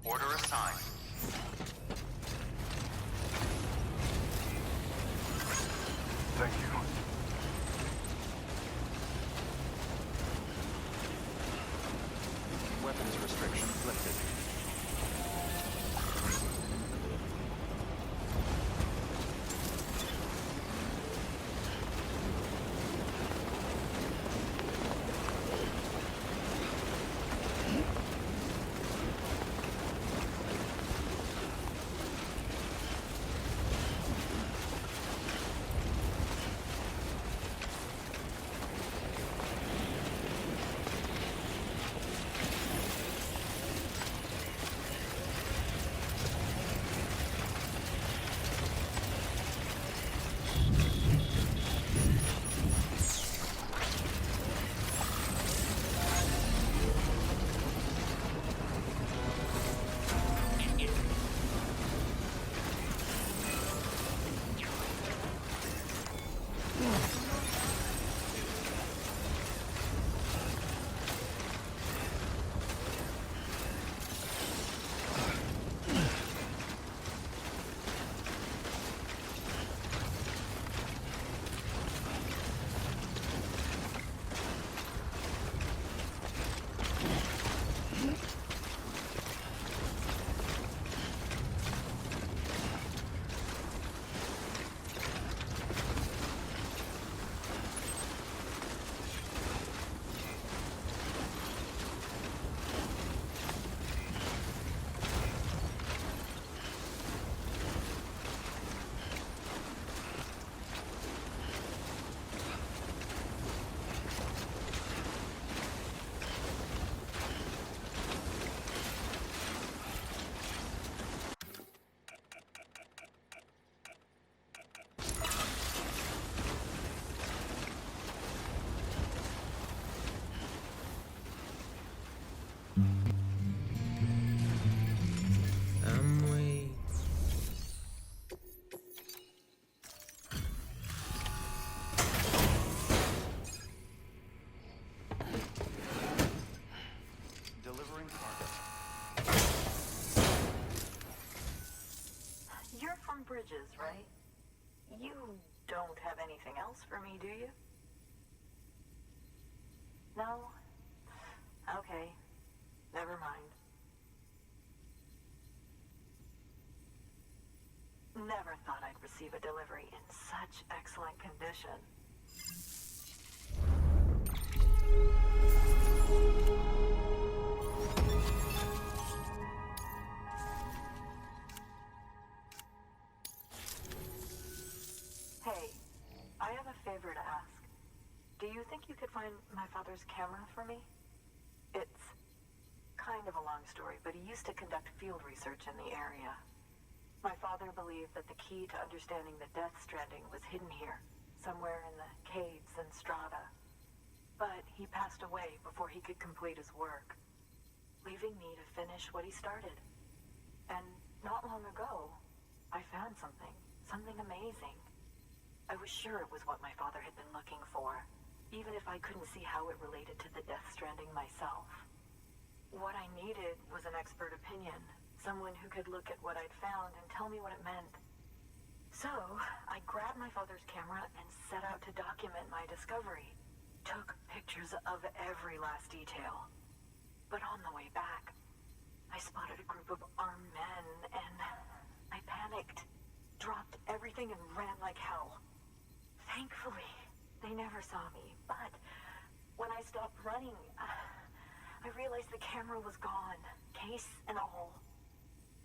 Order assigned. Thank you. Weapons restrictions lifted. Delivering cargo. You're from Bridges, right? You don't have anything else for me, do you? No? Okay. Never mind. Never thought I'd receive a delivery in such excellent condition. Hey, I have a favor to ask. Do you think you could find my father's camera for me? It's kind of a long story, but he used to conduct field research in the area. My father believed that the key to understanding the Death Stranding was hidden here, somewhere in the caves and strata. But he passed away before he could complete his work, leaving me to finish what he started. And not long ago, I found something amazing. I was sure it was what my father had been looking for, even if I couldn't see how it related to the Death Stranding myself. What I needed was an expert opinion, someone who could look at what I'd found and tell me what it meant. So, I grabbed my father's camera and set out to document my discovery. Took pictures of every last detail. But on the way back, I spotted a group of armed men and I panicked, dropped everything and ran like hell. Thankfully, they never saw me, but when I stopped running, I realized the camera was gone, case and all.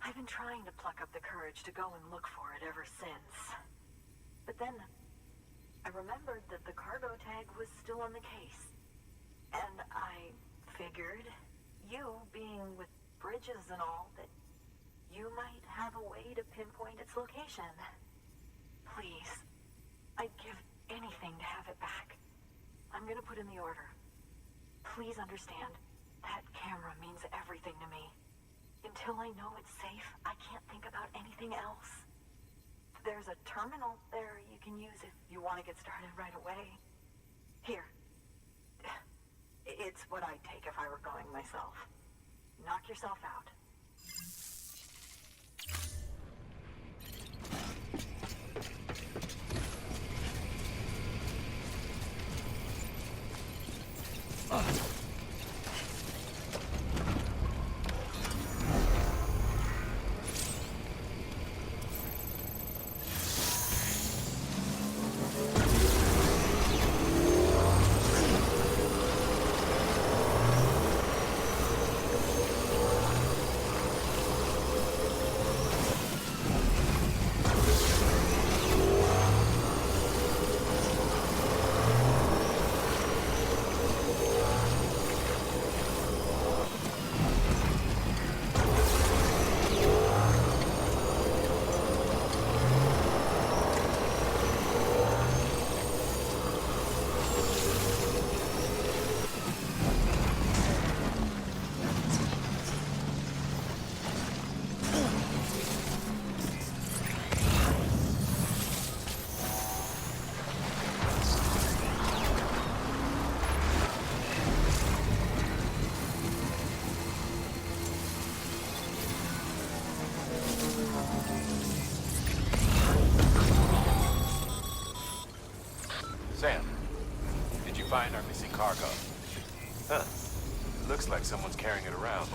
I've been trying to pluck up the courage to go and look for it ever since. But then, I remembered that the cargo tag was still on the case. And I figured, you being with Bridges and all, that you might have a way to pinpoint its location. Please, I'd give anything to have it back. I'm gonna put in the order. Please understand, that camera means everything to me. Until I know it's safe, I can't think about anything else. There's a terminal there you can use if you want want to get started right away. Here. It's what I'd take if I were going myself. Knock yourself out. Sam, did you find our missing cargo? Huh. Looks like someone's carrying it around.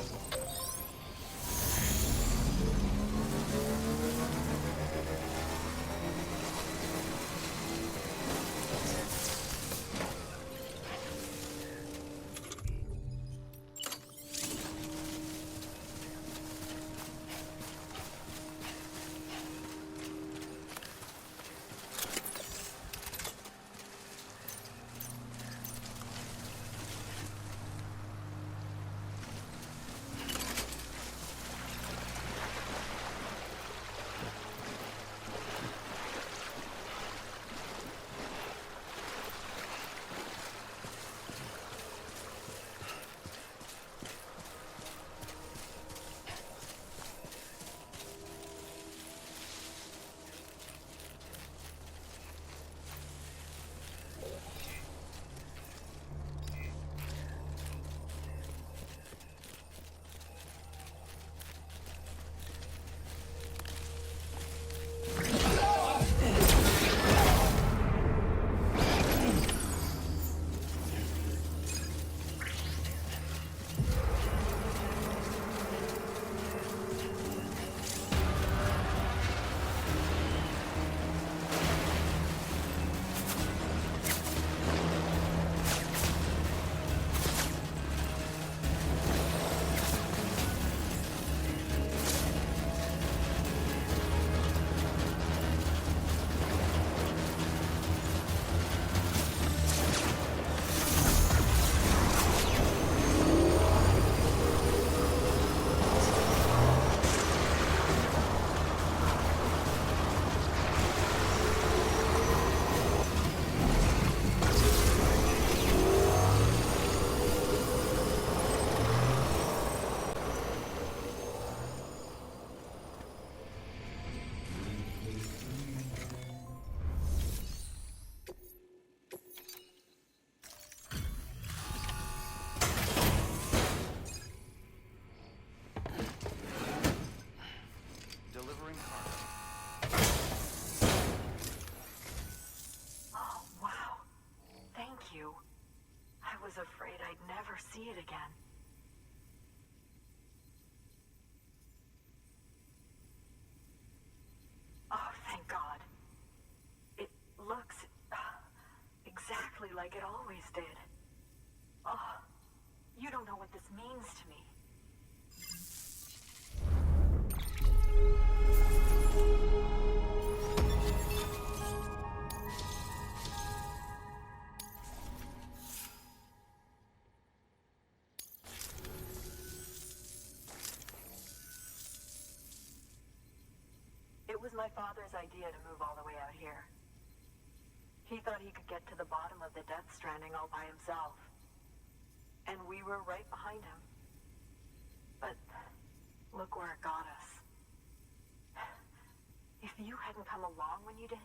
Afraid I'd never see it again. Oh, thank God. It looks exactly like it always did. Oh, you don't know what this means to me. It was my father's idea to move all the way out here. He thought he could get to the bottom of the Death Stranding all by himself. And we were right behind him. But look where it got us. If you hadn't come along when you did,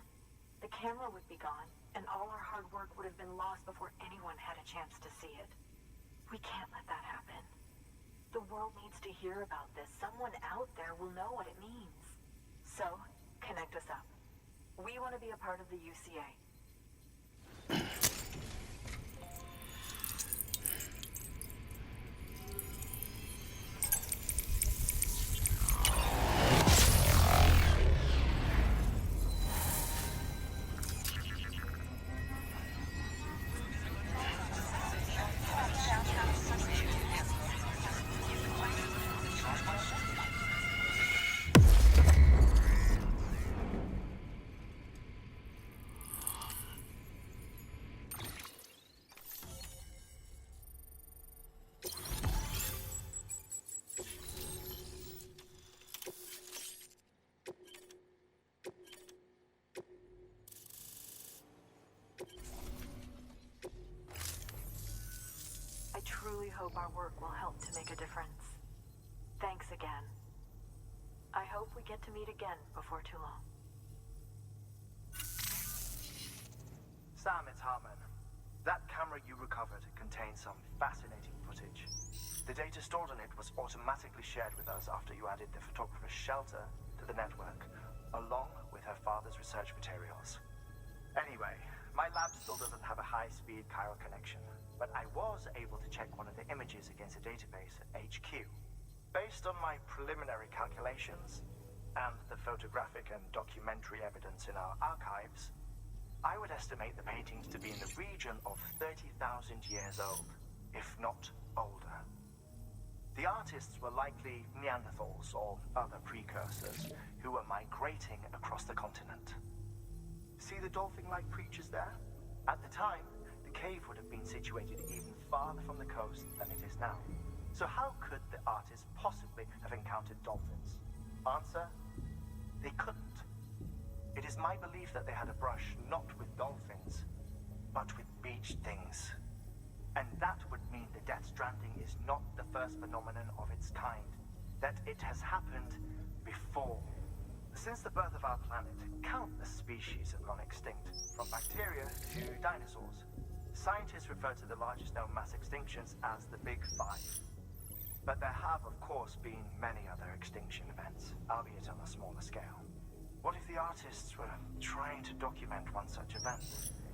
The camera would be gone, and all our hard work would have been lost before anyone had a chance to see it. We can't let that happen. The world needs to hear about this. Someone out there will know what it means. So, connect us up. We want to be a part of the UCA. I truly hope our work will help to make a difference. Thanks again. I hope we get to meet again before too long. Sam, it's Hartman. That camera you recovered contains some fascinating footage. The data stored on it was automatically shared with us after you added the photographer's shelter to the network, along with her father's research materials. Anyway, my lab still doesn't have a high-speed chiral connection, but I was able to check one of the images against a database at HQ. Based on my preliminary calculations, and the photographic and documentary evidence in our archives, I would estimate the paintings to be in the region of 30,000 years old, if not older. The artists were likely Neanderthals or other precursors who were migrating across the continent. See the dolphin-like creatures there? At the time, the cave would have been situated even farther from the coast than it is now. So how could the artists possibly have encountered dolphins? Answer: they couldn't. It is my belief that they had a brush not with dolphins, but with beach things. And that would mean the Death Stranding is not the first phenomenon of its kind, that it has happened before. Since the birth of our planet, countless species have gone extinct, from bacteria to dinosaurs. Scientists refer to the largest known mass extinctions as the Big Five. But there have, of course, been many other extinction events, albeit on a smaller scale. What if the artists were trying to document one such event,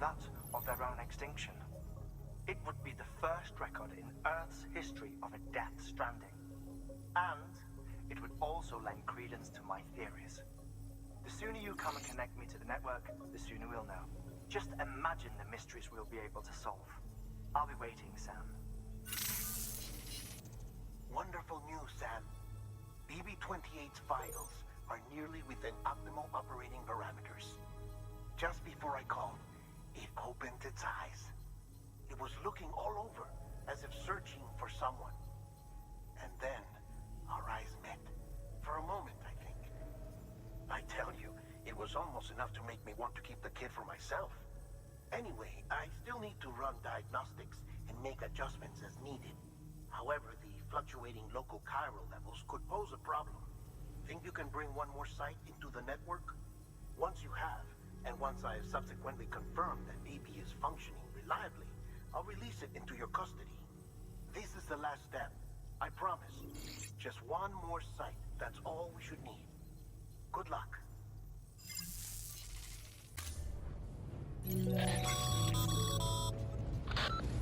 that of their own extinction? It would be the first record in Earth's history of a Death Stranding. And it would also lend credence to my theories. The sooner you come and connect me to the network, the sooner we'll know. Just imagine the mysteries we'll be able to solve. I'll be waiting, Sam. Wonderful news, Sam. BB-28's vitals are nearly within optimal operating parameters. Just before I called, it opened its eyes. It was looking all over, as if searching for someone. And then, our eyes met. For a moment, I think. I tell you, it was almost enough to make me want to keep the kid for myself. Anyway, I still need to run diagnostics and make adjustments as needed. However, the fluctuating local chiral levels could pose a problem. Think you can bring one more site into the network? Once you have, and once I have subsequently confirmed that BB is functioning reliably, I'll release it into your custody. This is the last step. I promise. Just one more site. That's all we should need. Good luck.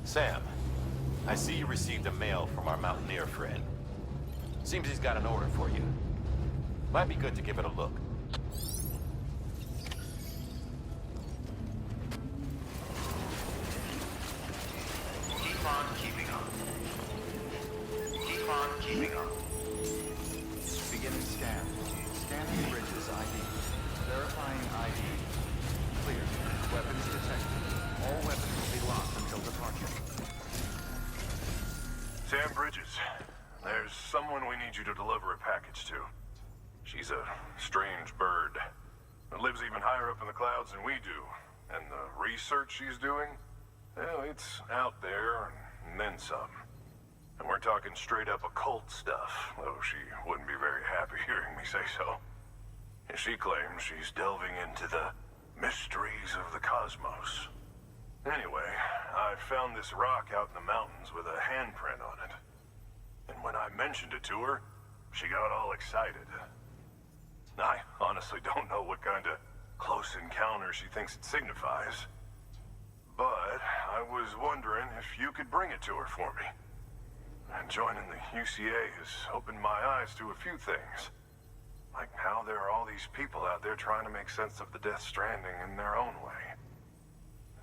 Sam, I see you received a mail from our mountaineer friend. Seems he's got an order for you. Might be good to give it a look. Keep on keeping up. Keep on keeping up. Beginning scan. Scanning bridges ID. Verifying ID. Clear. Weapons detected. All weapons will be locked until departure. Sam Bridges, there's someone we need you to deliver a package to. She's a strange bird that lives even higher up in the clouds than we do. And the research she's doing, well, it's out there and then some. And we're talking straight up occult stuff, though she wouldn't be very happy hearing me say so. And she claims she's delving into the Mysteries of the cosmos. Anyway, I found this rock out in the mountains with a handprint on it. And when I mentioned it to her, she got all excited. I honestly don't know what kind of close encounter she thinks it signifies. But I was wondering if you could bring it to her for me. And joining the UCA has opened my eyes to a few things. Like how there are all these people out there trying to make sense of the Death Stranding in their own way.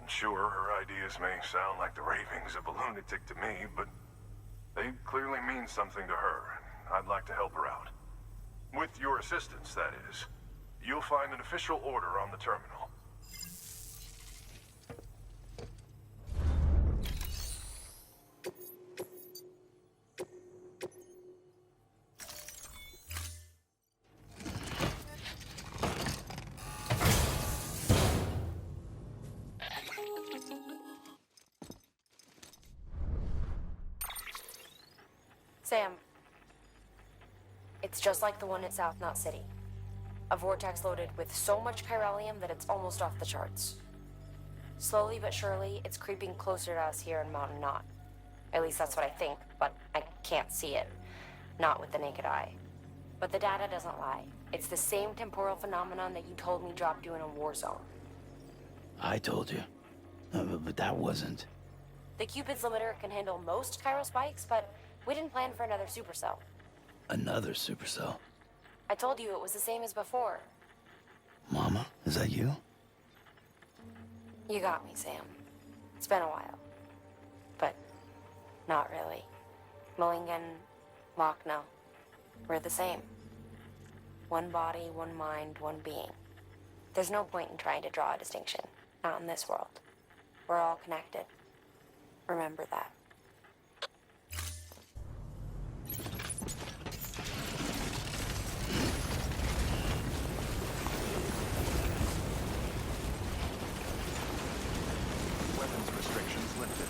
And sure, her ideas may sound like the ravings of a lunatic to me, but they clearly mean something to her, and I'd like to help her out. With your assistance, that is. You'll find an official order on the terminal. Sam, it's just like the one at South Knot City. A vortex loaded with so much chiralium that it's almost off the charts. Slowly but surely, it's creeping closer to us here in Mountain Knot. At least that's what I think, but I can't see it. Not with the naked eye. But the data doesn't lie. It's the same temporal phenomenon that you told me dropped you in a war zone. I told you. But that wasn't. The Cupid's limiter can handle most chiral spikes, but we didn't plan for another supercell. Another supercell? I told you it was the same as before. Mama, is that you? You got me, Sam. It's been a while. But not really. Mulligan, Lochner, we're the same. One body, one mind, one being. There's no point in trying to draw a distinction. Not in this world. We're all connected. Remember that. Weapons restrictions lifted.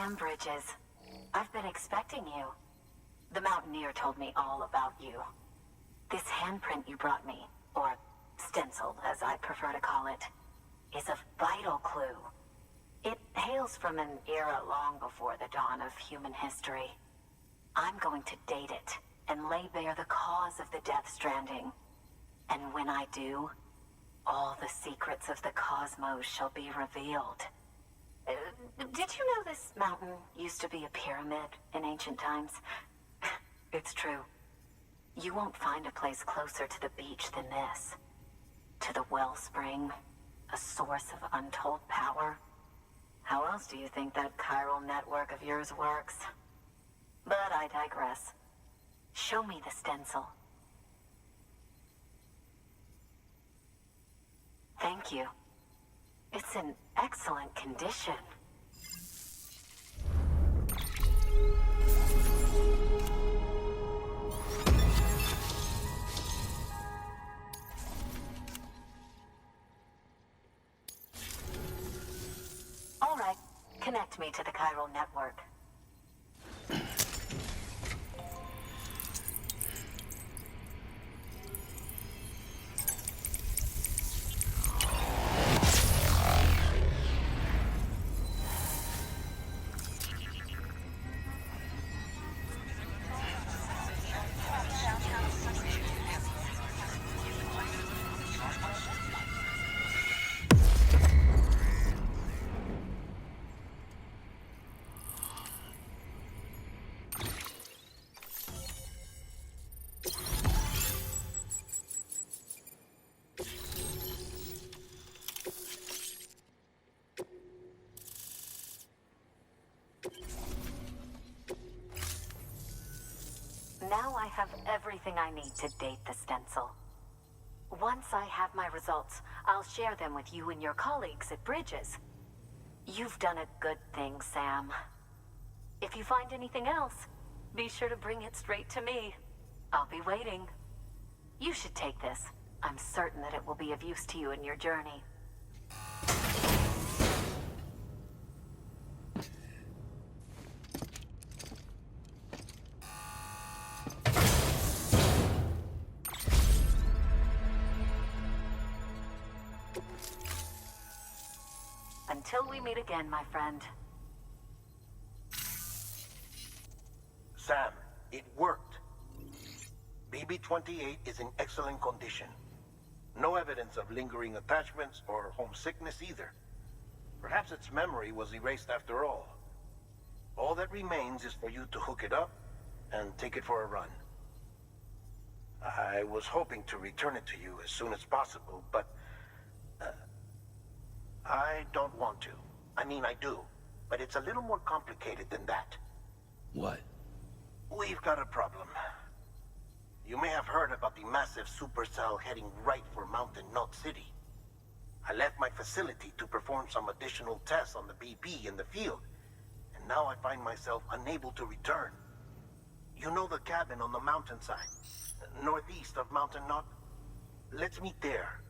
Sam Bridges. I've been expecting you. The Mountaineer told me all about you. This handprint you brought me, or stencil as I prefer to call it, is a vital clue. It hails from an era long before the dawn of human history. I'm going to date it and lay bare the cause of the Death Stranding. And when I do, all the secrets of the cosmos shall be revealed. Did you know this mountain used to be a pyramid in ancient times? It's true. You won't find a place closer to the beach than this. To the wellspring, a source of untold power. How else do you think that chiral network of yours works? But I digress. Show me the stencil. Thank you. It's in excellent condition. All right, connect me to the chiral network. Now I have everything I need to date the stencil. Once I have my results, I'll share them with you and your colleagues at Bridges. You've done a good thing, Sam. If you find anything else, be sure to bring it straight to me. I'll be waiting. You should take this. I'm certain that it will be of use to you in your journey. Until we meet again, my friend. Sam, it worked. BB-28 is in excellent condition. No evidence of lingering attachments or homesickness either. Perhaps its memory was erased after all. All that remains is for you to hook it up and take it for a run. I was hoping to return it to you as soon as possible, but I don't want to. I mean, I do, but it's a little more complicated than that. What? We've got a problem. You may have heard about the massive supercell heading right for Mountain Knot City. I left my facility to perform some additional tests on the BB in the field, and now I find myself unable to return. You know the cabin on the mountainside, northeast of Mountain Knot? Let's meet there.